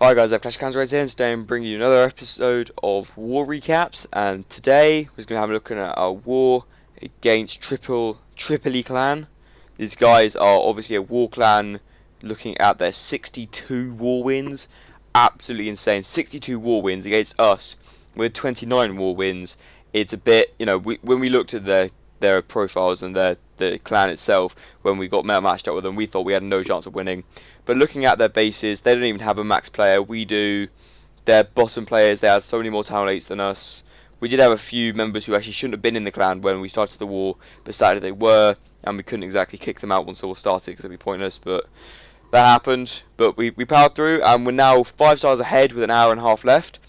Hi guys, Clash of Clans right here, and today I'm bringing you another episode of War Recaps, and today we're going to have a look at our war against Tripoli Clan. These guys are obviously a war clan looking at their 62 war wins. Absolutely insane, 62 war wins against us with 29 war wins. It's a bit, when we looked at their profiles and the clan itself, when we got matched up with them, we thought we had no chance of winning. But looking at their bases, they don't even have a max player. We do. Their bottom players, they had so many more town 8s than us. We did have a few members who actually shouldn't have been in the clan when we started the war, but sadly they were, and we couldn't exactly kick them out once the war started because it'd be pointless, but that happened. But we powered through, and we're now 5 stars ahead with an hour and a half left.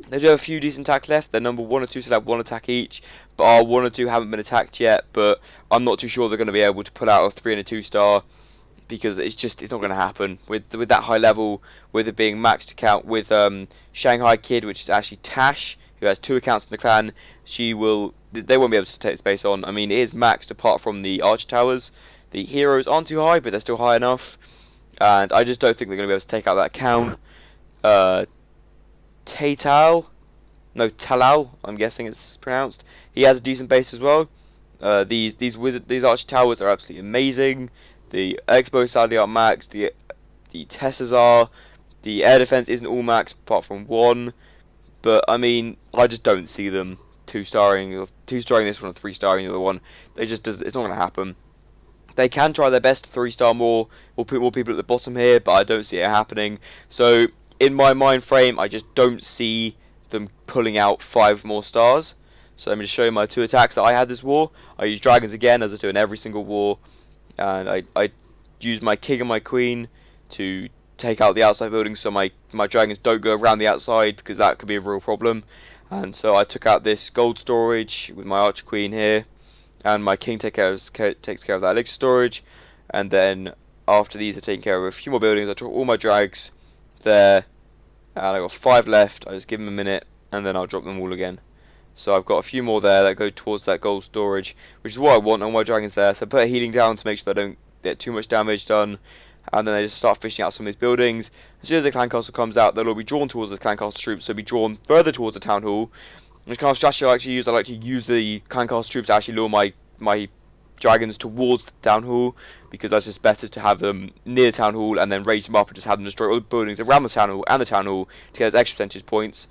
They do have a few decent attacks left. Their number 1 or 2 still have 1 attack each, but our 1 or 2 haven't been attacked yet, but I'm not too sure they're going to be able to pull out a 3 and a 2 star. Because it's not going to happen with that high level, with it being maxed account with Shanghai Kid, which is actually Tash, who has 2 accounts in the clan. They won't be able to take space on. I mean, it is maxed apart from the Archer Towers. The heroes aren't too high, but they're still high enough, and I just don't think they're going to be able to take out that account. Talal, I'm guessing it's pronounced. He has a decent base as well. These Archer Towers are absolutely amazing. The Expo sadly are maxed, the Tessas are, the air defense isn't all maxed apart from 1, but I mean, I just don't see them 2-starring this one and 3-starring the other one. It's not going to happen. They can try their best to 3-star more, or put more people at the bottom here, but I don't see it happening. So, in my mind frame, I just don't see them pulling out 5 more stars. So let me just show you my 2 attacks that I had this war. I use dragons again, as I do in every single war. And I use my king and my queen to take out the outside buildings, so my dragons don't go around the outside, because that could be a real problem. And so I took out this gold storage with my archer queen here, and my king takes care of that elixir storage. And then after these I've taken care of a few more buildings, I drop all my drags there, and I got 5 left. I just give them a minute, and then I'll drop them all again. So I've got a few more there that go towards that gold storage, which is what I want on my dragons there. So I put a healing down to make sure they don't get too much damage done. And then I just start fishing out some of these buildings. As soon as the clan castle comes out, they'll all be drawn towards the clan castle troops. So they'll be drawn further towards the town hall. Which kind of strategy I like to use the clan castle troops to actually lure my dragons towards the town hall, because that's just better to have them near the town hall and then raise them up and just have them destroy all the buildings around the town hall and the town hall to get those extra percentage points.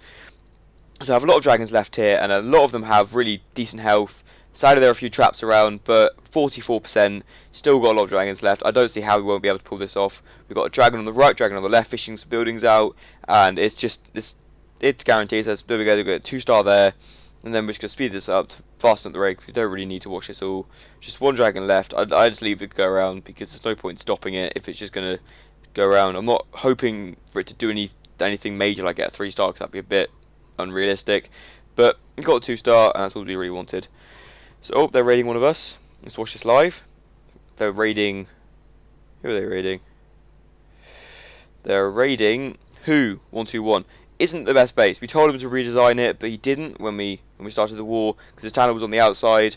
So I have a lot of dragons left here, and a lot of them have really decent health. Sadly, there are a few traps around, but 44%, still got a lot of dragons left. I don't see how we won't be able to pull this off. We've got a dragon on the right, dragon on the left, fishing some buildings out, and it's guaranteed. So there we go, we've got a 2-star there, and then we're just going to speed this up to fasten up the rate, because we don't really need to watch this all. Just 1 dragon left. I just leave it go around, because there's no point in stopping it if it's just going to go around. I'm not hoping for it to do anything major, like get a 3-star, because that'd be a bit unrealistic, but we got a 2-star, and that's all we really wanted. So, they're raiding one of us. Let's watch this live. They're raiding. Who are they raiding? They're raiding Who 121. Isn't the best base. We told him to redesign it, but he didn't when we started the war, because his town was on the outside.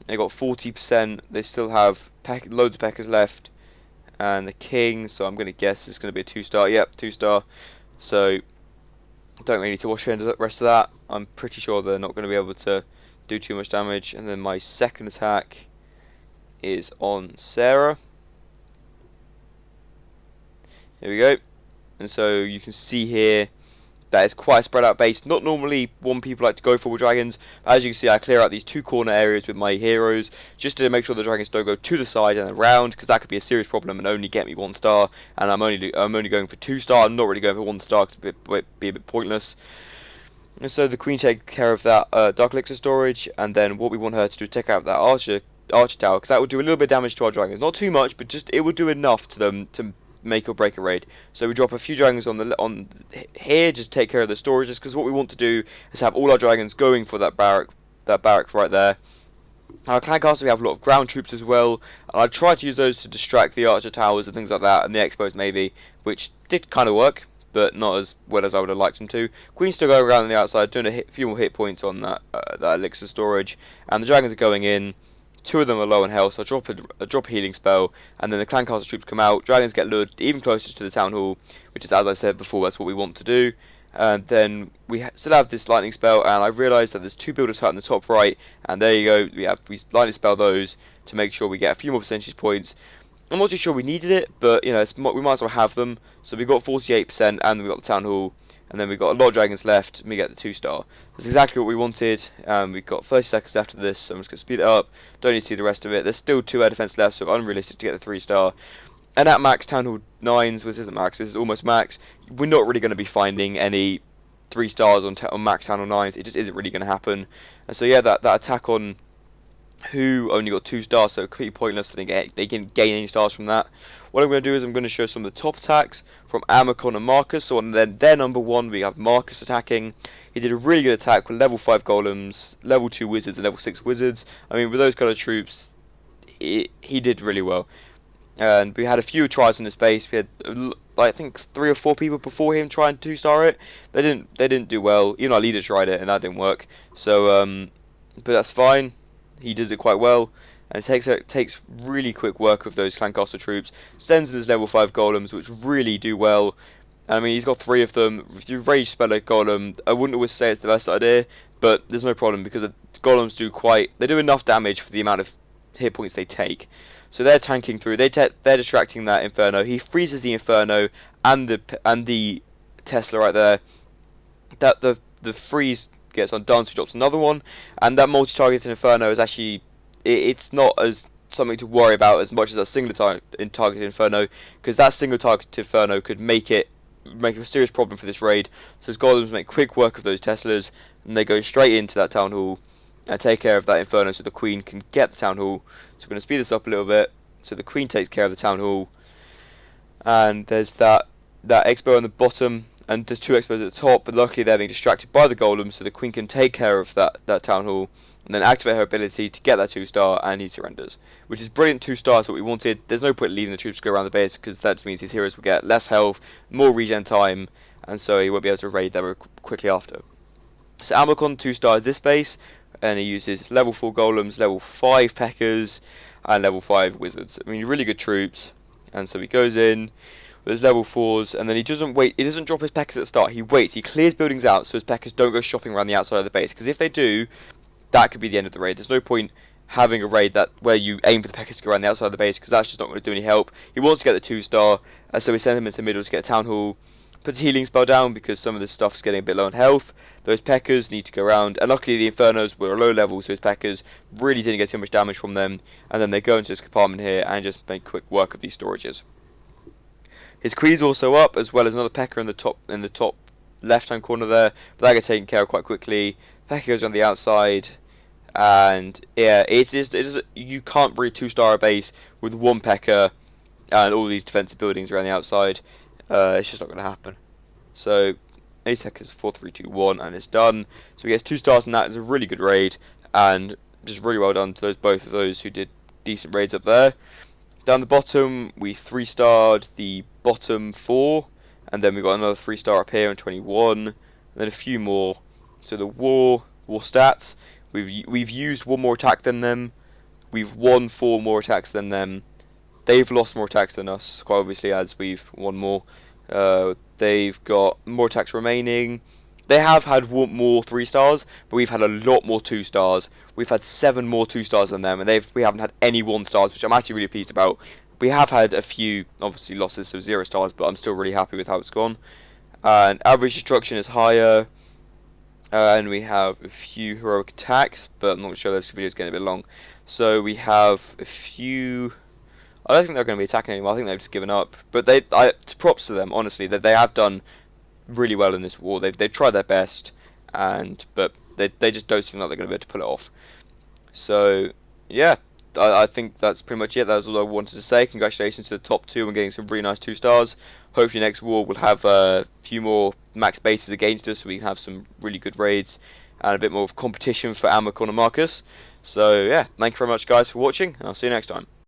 They got 40%. They still have loads of Peckers left, and the king. So I'm going to guess it's going to be a 2-star. Yep, 2-star. So don't really need to watch the rest of that. I'm pretty sure they're not going to be able to do too much damage. And then my second attack is on Sarah. Here we go. And so you can see here that it's quite a spread out base. Not normally one people like to go for with dragons. As you can see, I clear out these 2 corner areas with my heroes, just to make sure the dragons don't go to the side and around, because that could be a serious problem and only get me 1-star. And I'm only going for 2-star. I'm not really going for 1-star, because it'd be a bit pointless. And so the queen takes care of that dark elixir storage, and then what we want her to do is take out that archer tower, because that will do a little bit of damage to our dragons. Not too much, but just it would do enough to them to make or break a raid. So we drop a few dragons on here, just take care of the storages, because what we want to do is have all our dragons going for that barrack right there. Our clan castle, we have a lot of ground troops as well, and I tried to use those to distract the archer towers and things like that, and the expos maybe, which did kind of work, but not as well as I would have liked them to. Queen still go around on the outside, doing a few more hit points on that elixir storage, and the dragons are going in 2 of them are low on health, so I drop a healing spell, and then the clan castle troops come out. Dragons get lured even closer to the town hall, which is, as I said before, that's what we want to do. And then we still have this lightning spell, and I realised that there's 2 builders hurt in the top right, and there you go. We lightning spell those to make sure we get a few more percentage points. I'm not too sure we needed it, but you know, we might as well have them. So we got 48%, and we got the town hall, and then we got a lot of dragons left, and we get the 2-star. That's exactly what we wanted. We've got 30 seconds after this, so I'm just going to speed it up. Don't need to see the rest of it. There's still 2 air defense left, so unrealistic to get the 3-star. And at max town hall 9s, this isn't max, this is almost max, we're not really going to be finding any 3-stars on max town hall 9s. It just isn't really going to happen. And so yeah, that attack on who only got 2 stars, so completely pointless. I think they can gain any stars from that. What I'm going to do is I'm going to show some of the top attacks from Amicon and Marcus. So on their number 1, we have Marcus attacking. He did a really good attack with level 5 golems, level 2 wizards, and level 6 wizards. I mean, with those kind of troops, he did really well. And we had a few tries on his base. We had, I think, 3 or 4 people before him trying to 2-star it. They didn't do well. Even our leader tried it, and that didn't work. So, but that's fine. He does it quite well, and it takes really quick work of those clan castle troops. Stenzen's level 5 golems, which really do well. I mean, he's got 3 of them. If you rage spell a golem, I wouldn't always say it's the best idea, but there's no problem because the golems they do enough damage for the amount of hit points they take. So they're tanking through. They're distracting that Inferno. He freezes the Inferno and the Tesla right there. That the freeze gets undone, so he drops another one, and that multi-targeted Inferno is actually it's not as something to worry about as much as a single targeted Inferno, because that single targeted Inferno could make a serious problem for this raid. So his golems make quick work of those Teslas, and they go straight into that town hall and take care of that Inferno, so the Queen can get the town hall. So we're going to speed this up a little bit. So the Queen takes care of the town hall, and there's that Expo on the bottom. And there's 2 expos at the top, but luckily they're being distracted by the golems, so the Queen can take care of that town hall, and then activate her ability to get that 2-star, and he surrenders. Which is brilliant. 2 stars, what we wanted. There's no point leaving the troops to go around the base, because that just means his heroes will get less health, more regen time, and so he won't be able to raid there quickly after. So Amicon 2 stars this base, and he uses level 4 golems, level 5 P.E.K.K.A.s, and level 5 wizards. I mean, really good troops, and so he goes in with his level 4s, and then he doesn't wait. He doesn't drop his P.E.K.K.A.s at the start. He waits. He clears buildings out so his P.E.K.K.A.s don't go shopping around the outside of the base. Because if they do, that could be the end of the raid. There's no point having a raid where you aim for the P.E.K.K.A.s to go around the outside of the base, because that's just not going to do any help. He wants to get the 2-star, so we send him into the middle to get a town hall. Puts a healing spell down because some of this stuff is getting a bit low on health. Those P.E.K.K.A.s need to go around, and luckily the Infernos were a low level, so his P.E.K.K.A.s really didn't get too much damage from them. And then they go into this compartment here and just make quick work of these storages. His Queen's also up, as well as another P.E.K.K.A. in the top left-hand corner there, but that gets taken care of quite quickly. P.E.K.K.A. goes on the outside, and yeah, you can't really 2-star a base with 1 P.E.K.K.A. and all these defensive buildings around the outside. It's just not going to happen. So 8 seconds, 4, 3, 2, 1, and it's done. So he gets 2 stars in that. It's a really good raid, and just really well done to both of those who did decent raids up there. Down the bottom, we 3-starred the bottom 4, and then we got another 3-star up here in 21, and then a few more. So the war stats, we've used 1 more attack than them. We've won 4 more attacks than them. They've lost more attacks than us, quite obviously, as we've won more. They've got more attacks remaining. They have had more 3-stars, but we've had a lot more 2-stars. We've had 7 more 2-stars than them, and we haven't had any 1-stars, which I'm actually really pleased about. We have had a few, obviously, losses, so 0 stars, but I'm still really happy with how it's gone. And average destruction is higher, and we have a few heroic attacks, but I'm not sure this video is getting a bit long. So we have a few. I don't think they're going to be attacking anymore. I think they've just given up. But props to them, honestly, that they have done really well in this war. They've tried their best, but they just don't seem like they're going to be able to pull it off. So yeah, I think that's pretty much it. That was all I wanted to say. Congratulations to the top 2 and getting some really nice 2-stars. Hopefully next war we'll have a few more max bases against us, so we can have some really good raids and a bit more of competition for Amicon and Marcus. So yeah, thank you very much guys for watching, and I'll see you next time.